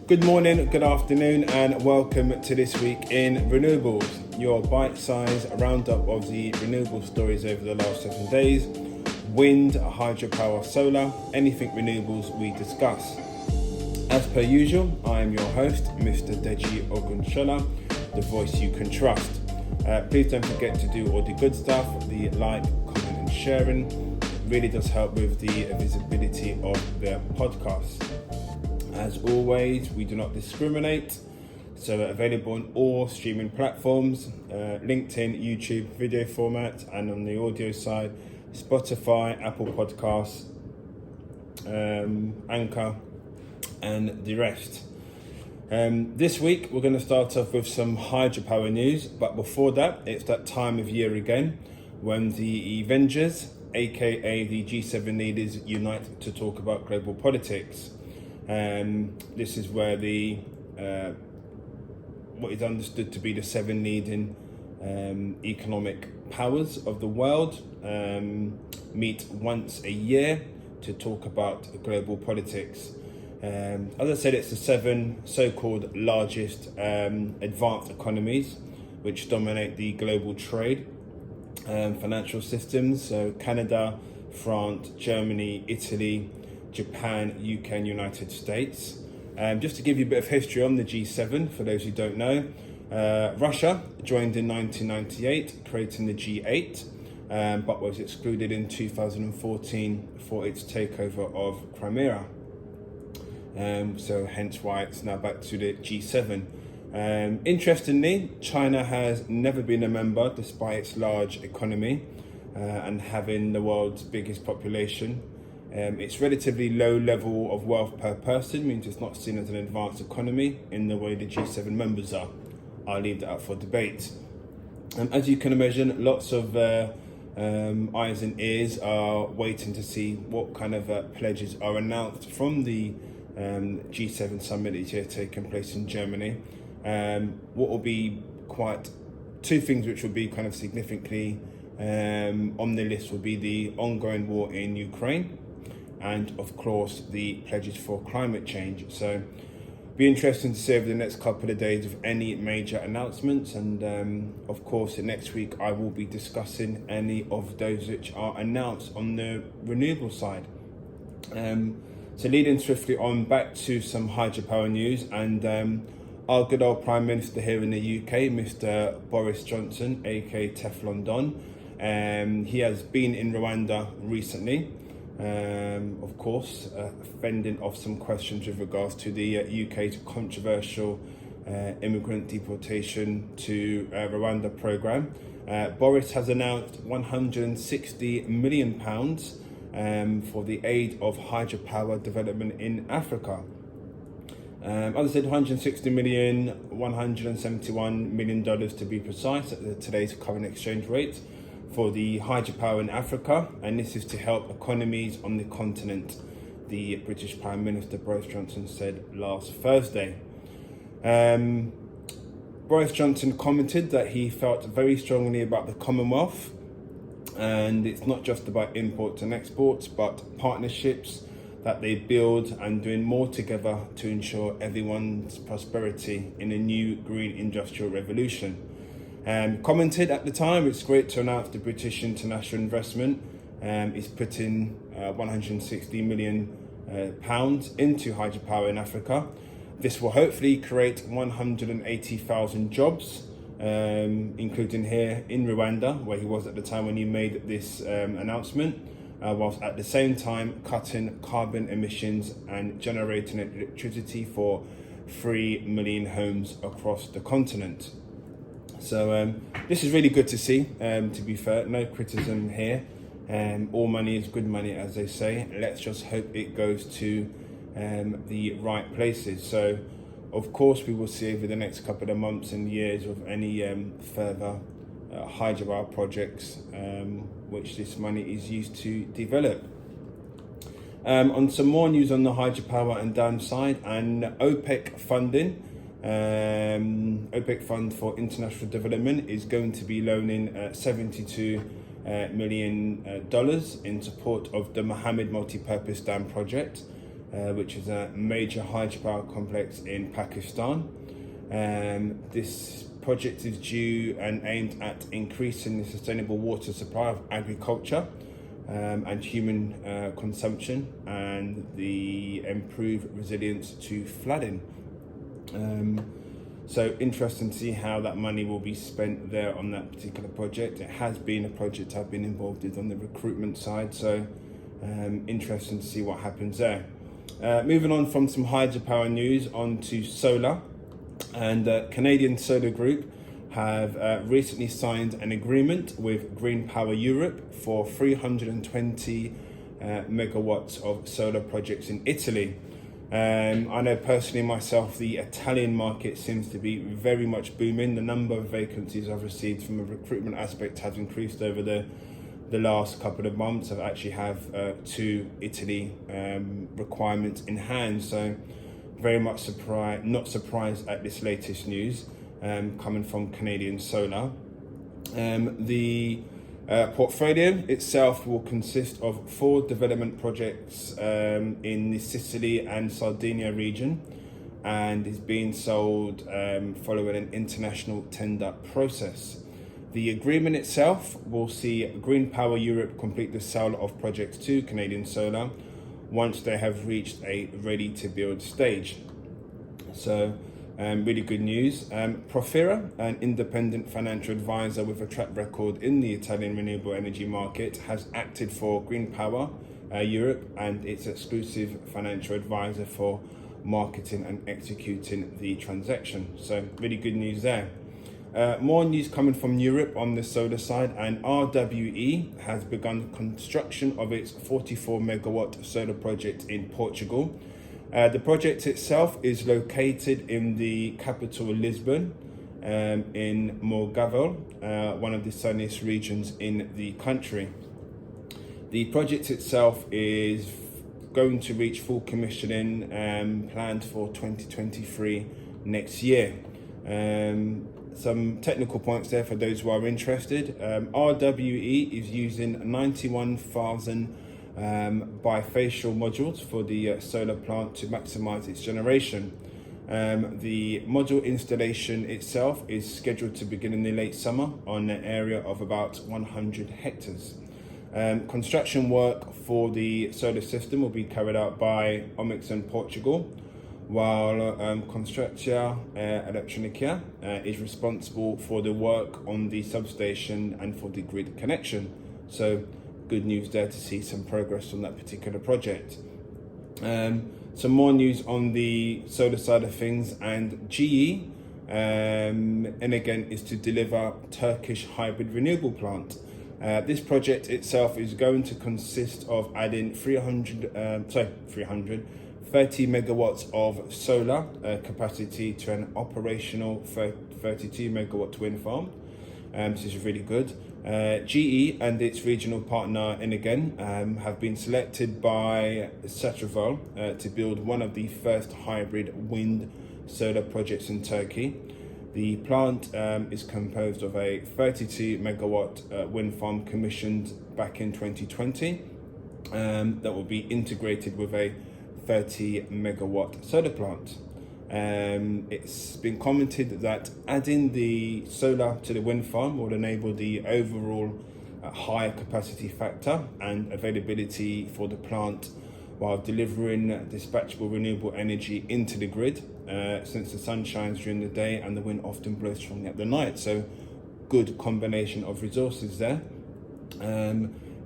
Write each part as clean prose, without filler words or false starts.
Good morning, good afternoon, and welcome to this week in Renewables, your bite-sized roundup of the renewable stories over the last 7 days. Wind, hydropower, solar, anything renewables we discuss. As per usual, I am your host, Mr. Deji Ogunsola, the voice you can trust. Please don't forget to do all the good stuff, the like, comment and sharing. Really does help with the visibility of the podcast. As always, we do not discriminate, so available on all streaming platforms, LinkedIn, YouTube, video format, and on the audio side, Spotify, Apple Podcasts, Anchor, and the rest. This week, we're going to start off with some hydropower news, but before that, it's that time of year again when the Avengers, aka the G7 leaders, unite to talk about global politics. This is where the what is understood to be the 7 leading economic powers of the world meet once a year to talk about global politics. As I said, it's the 7 so-called largest advanced economies which dominate the global trade financial systems. So Canada, France, Germany, Italy, Japan, UK and United States. Just to give you a bit of history on the G7, for those who don't know, Russia joined in 1998, creating the G8, but was excluded in 2014 for its takeover of Crimea. So hence why it's now back to the G7. Interestingly, China has never been a member despite its large economy and having the world's biggest population. Its relatively low level of wealth per person means it's not seen as an advanced economy in the way the G7 members are. I'll leave that up for debate. As you can imagine, lots of eyes and ears are waiting to see what kind of pledges are announced from the G7 summit this year taking place in Germany. What will be quite 2 things which will be kind of significantly on the list will be the ongoing war in Ukraine and of course the pledges for climate change. So be interesting to see over the next couple of days of any major announcements, and of course next week I will be discussing any of those which are announced on the renewable side. So leading swiftly on back to some hydropower news, and our good old Prime Minister here in the UK, Mr. Boris Johnson, aka Teflon Don, he has been in Rwanda recently, of course, fending off some questions with regards to the UK's controversial immigrant deportation to Rwanda programme. Boris has announced £160 million for the aid of hydropower development in Africa. As I said, $160 million, $171 million to be precise at today's current exchange rate for the hydropower in Africa, and this is to help economies on the continent, the British Prime Minister Boris Johnson said last Thursday. Boris Johnson commented that he felt very strongly about the Commonwealth, and it's not just about imports and exports, but partnerships that they build and doing more together to ensure everyone's prosperity in a new green industrial revolution. Commented at the time, it's great to announce the British international investment is putting £160 million into hydropower in Africa. This will hopefully create 180,000 jobs, including here in Rwanda, where he was at the time when he made this announcement, whilst at the same time cutting carbon emissions and generating electricity for 3 million homes across the continent. So this is really good to see, to be fair, no criticism here. All money is good money, as they say. Let's just hope it goes to the right places. So of course we will see over the next couple of months and years of any further hydropower projects which this money is used to develop. On some more news on the hydropower and downside, and OPEC funding. OPEC Fund for International Development is going to be loaning $72 million in support of the Mohammed Multi-Purpose Dam project. which is a major hydropower complex in Pakistan. This project is due and aimed at increasing the sustainable water supply of agriculture and human consumption, and the improved resilience to flooding. So interesting to see how that money will be spent there on that particular project. It has been a project I've been involved with on the recruitment side, so interesting to see what happens there. Moving on from some hydropower news on to solar, and Canadian Solar Group have recently signed an agreement with Green Power Europe for 320 megawatts of solar projects in Italy. I know personally myself, the Italian market seems to be very much booming. The number of vacancies I've received from a recruitment aspect has increased over the last couple of months. I actually have 2 Italy requirements in hand, so very much not surprised at this latest news coming from Canadian Solar. The portfolio itself will consist of 4 development projects in the Sicily and Sardinia region, and is being sold following an international tender process. The agreement itself will see Green Power Europe complete the sale of projects to Canadian Solar once they have reached a ready-to-build stage. So really good news. Profera, an independent financial advisor with a track record in the Italian renewable energy market, has acted for Green Power Europe and its exclusive financial advisor for marketing and executing the transaction. So really good news there. More news coming from Europe on the solar side, and RWE has begun construction of its 44 megawatt solar project in Portugal. The project itself is located in the capital Lisbon, in Morgável, one of the sunniest regions in the country. The project itself is going to reach full commissioning planned for 2023 next year. Some technical points there for those who are interested. RWE is using 91,000 bifacial modules for the solar plant to maximize its generation. The module installation itself is scheduled to begin in the late summer on an area of about 100 hectares. Construction work for the solar system will be carried out by Omix in Portugal, while Constructia Electronica is responsible for the work on the substation and for the grid connection. So good news there to see some progress on that particular project. Some more news on the solar side of things, and GE and again is to deliver Turkish hybrid renewable plant. This project itself is going to consist of adding 30 megawatts of solar capacity to an operational 32 megawatt wind farm. This is really good. GE and its regional partner Inegen have been selected by Satraval to build one of the first hybrid wind solar projects in Turkey. The plant is composed of a 32 megawatt wind farm commissioned back in 2020 that will be integrated with a 30 megawatt solar plant. It's been commented that adding the solar to the wind farm will enable the overall higher capacity factor and availability for the plant, while delivering dispatchable renewable energy into the grid, since the sun shines during the day and the wind often blows strongly at the night. So good combination of resources there.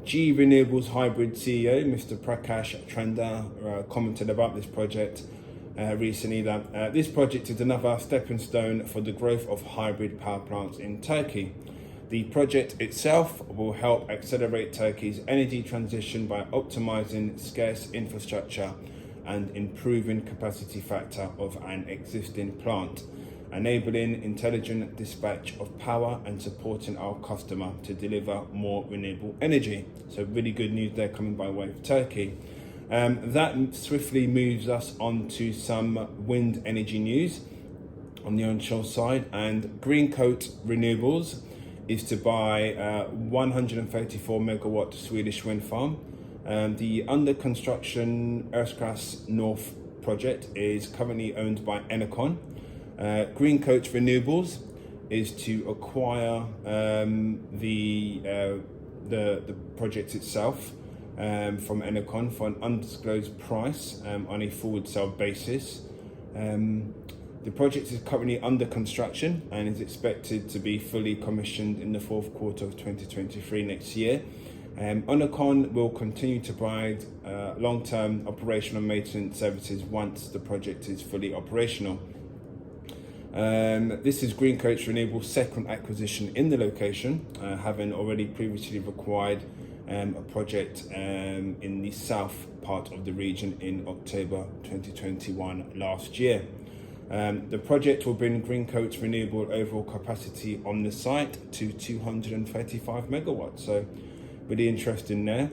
GE Renewables hybrid CEO, Mr. Prakash Tranda, commented about this project recently that this project is another stepping stone for the growth of hybrid power plants in Turkey. The project itself will help accelerate Turkey's energy transition by optimizing scarce infrastructure and improving capacity factor of an existing plant, enabling intelligent dispatch of power and supporting our customer to deliver more renewable energy. So really good news there coming by way of Turkey. That swiftly moves us on to some wind energy news on the onshore side, and Greencoat Renewables is to buy 134 megawatt Swedish wind farm The under construction Erskras North project is currently owned by Enercon. Green Coach Renewables is to acquire the project itself from Enercon for an undisclosed price on a forward sale basis. The project is currently under construction and is expected to be fully commissioned in the fourth quarter of 2023 next year. Enercon will continue to provide long-term operational maintenance services once the project is fully operational. This is Green Coach Renewable's second acquisition in the location, having already previously acquired a project in the south part of the region in October 2021 last year. The project will bring Green Coach Renewable overall capacity on the site to 235 megawatts. So really interesting there.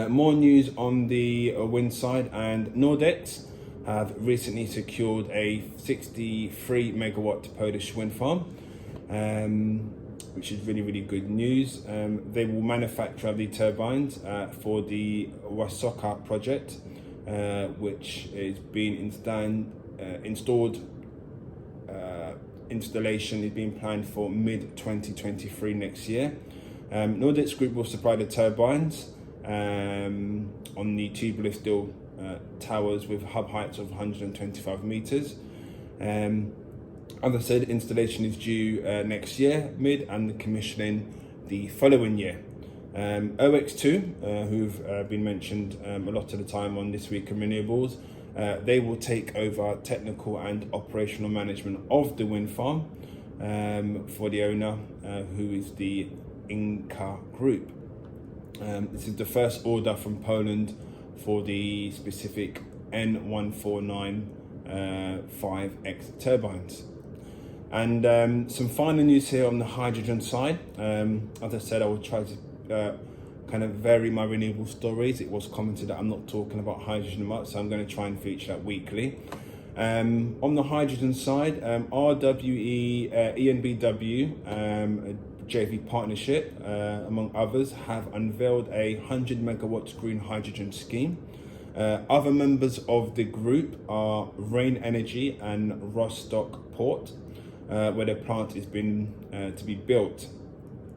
More news on the wind side, and Nordex have recently secured a 63 megawatt Polish wind farm, which is really good news. They will manufacture the turbines for the Wasoka project, which is being installed. Installation is being planned for mid 2023 next year. Nordex Group will supply the turbines on the tubular steel towers with hub heights of 125 meters. As I said, installation is due next year, mid, and the commissioning the following year. OX2, who've been mentioned a lot of the time on This Week in Renewables, they will take over technical and operational management of the wind farm for the owner, who is the Inka Group. This is the first order from Poland for the specific N149-5X turbines. And some final news here on the hydrogen side. As I said, I will try to kind of vary my renewable stories. It was commented that I'm not talking about hydrogen much, so I'm going to try and feature that weekly. On the hydrogen side, RWE, ENBW, JV partnership, among others, have unveiled a 100 megawatts green hydrogen scheme. Other members of the group are Rain Energy and Rostock Port, where the plant is to be built.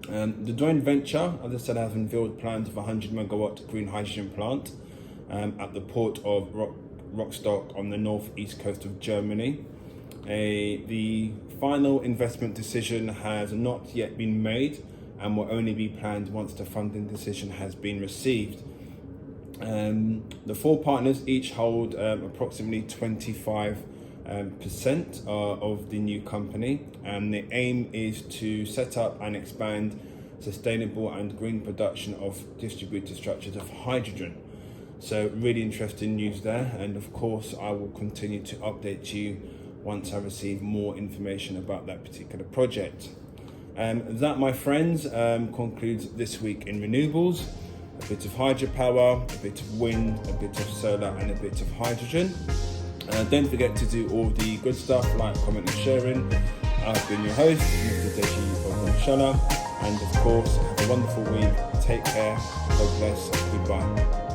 The joint venture, as I said, has unveiled plans of a 100 megawatt green hydrogen plant at the port of Rostock on the northeast coast of Germany. The final investment decision has not yet been made and will only be planned once the funding decision has been received. The four partners each hold approximately 25% of the new company, and the aim is to set up and expand sustainable and green production of distributed structures of hydrogen. So really interesting news there, and of course I will continue to update you once I receive more information about that particular project. That, my friends, concludes This Week in Renewables. A bit of hydropower, a bit of wind, a bit of solar, and a bit of hydrogen. Don't forget to do all the good stuff, like, comment and sharing. I've been your host, Mr. Deji Ogunsola, and of course, have a wonderful week. Take care, God bless, goodbye.